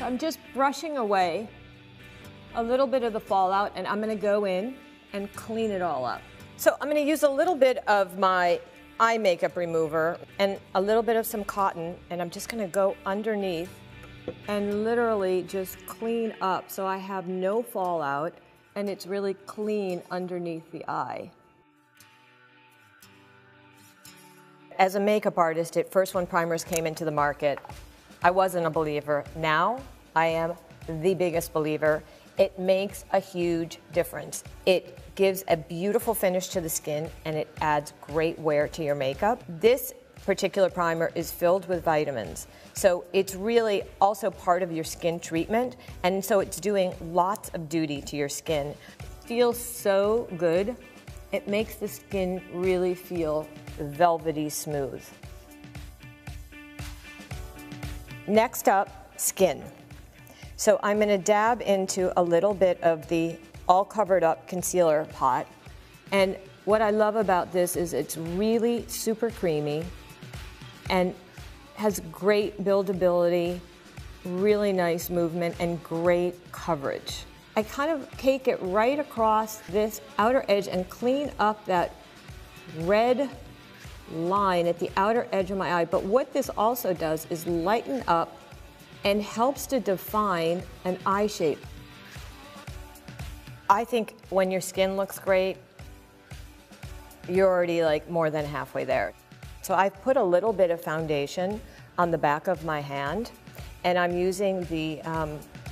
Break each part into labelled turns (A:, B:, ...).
A: I'm just brushing away a little bit of the fallout, and I'm going to go in and clean it all up. So I'm going to use a little bit of my eye makeup remover and a little bit of some cotton, and I'm just going to go underneath and literally just clean up so I have no fallout and it's really clean underneath the eye. As a makeup artist, at first when primers came into the market, I wasn't a believer. Now I am the biggest believer. It makes a huge difference. It gives a beautiful finish to the skin and it adds great wear to your makeup. This particular primer is filled with vitamins, so it's really also part of your skin treatment, and so it's doing lots of duty to your skin. It feels so good. It makes the skin really feel velvety smooth. Next up, skin. So I'm going to dab into a little bit of the all covered up concealer pot, and what I love about this is it's really super creamy and has great buildability, really nice movement, and great coverage. I kind of cake it right across this outer edge and clean up that red line at the outer edge of my eye. But what this also does is lighten up and helps to define an eye shape. I think when your skin looks great, you're already like more than halfway there. So I've put a little bit of foundation on the back of my hand, and I'm using the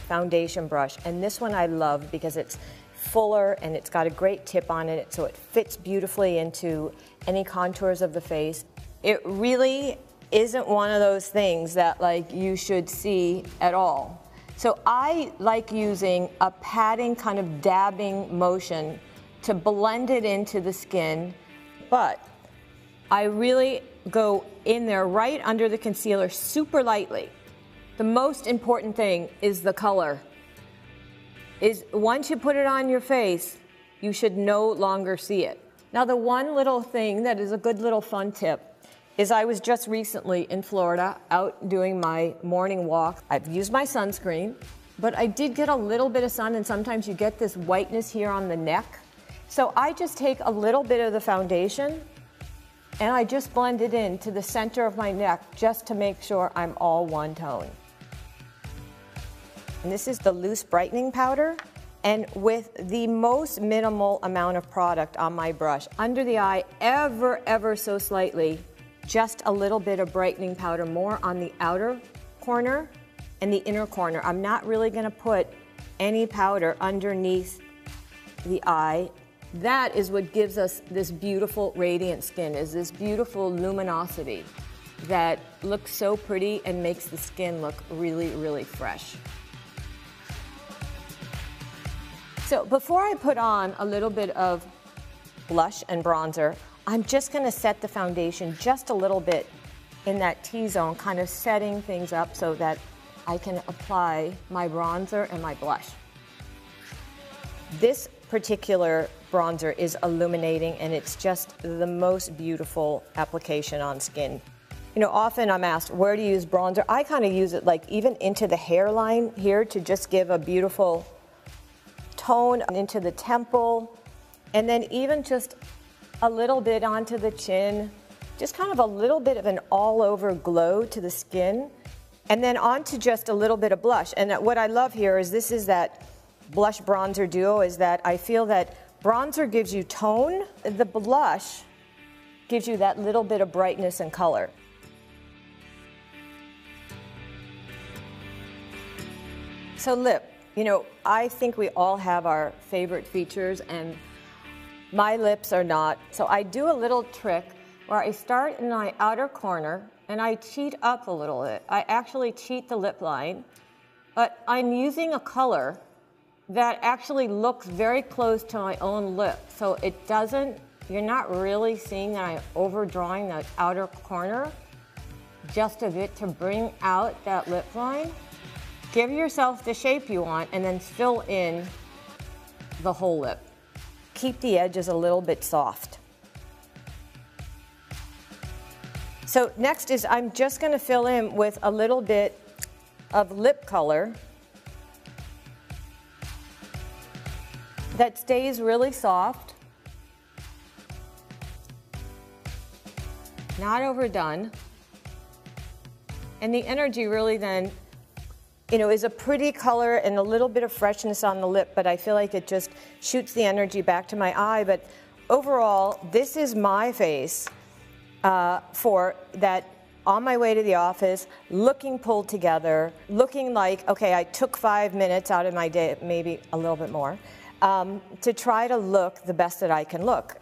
A: foundation brush. And this one I love because it's fuller and it's got a great tip on it, so it fits beautifully into any contours of the face. It really isn't one of those things that like you should see at all. So I like using a patting kind of dabbing motion to blend it into the skin, but I really go in there right under the concealer super lightly. The most important thing is the color. Once you put it on your face, you should no longer see it. Now the one little thing that is a good little fun tip is I was just recently in Florida out doing my morning walk. I've used my sunscreen, but I did get a little bit of sun, and sometimes you get this whiteness here on the neck. So I just take a little bit of the foundation and I just blend it into the center of my neck just to make sure I'm all one tone. And this is the loose brightening powder, and with the most minimal amount of product on my brush, under the eye, ever so slightly, just a little bit of brightening powder, more on the outer corner and the inner corner. I'm not really gonna put any powder underneath the eye. That is what gives us this beautiful radiant skin, is this beautiful luminosity that looks so pretty and makes the skin look really fresh. So before I put on a little bit of blush and bronzer, I'm just gonna set the foundation just a little bit in that T-zone, kind of setting things up so that I can apply my bronzer and my blush. This particular bronzer is illuminating, and it's just the most beautiful application on skin. You know, often I'm asked, where do you use bronzer? I kind of use it like even into the hairline here to just give a beautiful tone into the temple, and then even just a little bit onto the chin, just kind of a little bit of an all-over glow to the skin, and then onto just a little bit of blush. And what I love here is this is that blush bronzer duo, is that I feel that bronzer gives you tone, the blush gives you that little bit of brightness and color. So lip, you know, I think we all have our favorite features, and my lips are not. So I do a little trick where I start in my outer corner and I cheat up a little bit. I actually cheat the lip line, but I'm using a color that actually looks very close to my own lip. So it doesn't, you're not really seeing that I'm overdrawing that outer corner, just a bit to bring out that lip line. Give yourself the shape you want and then fill in the whole lip. Keep the edges a little bit soft. So next is I'm just gonna fill in with a little bit of lip color that stays really soft, not overdone. And the energy really then, is a pretty color and a little bit of freshness on the lip, but I feel like it just shoots the energy back to my eye. But overall, this is my face for that on my way to the office, looking pulled together, looking like, okay, I took 5 minutes out of my day, maybe a little bit more, to try to look the best that I can look.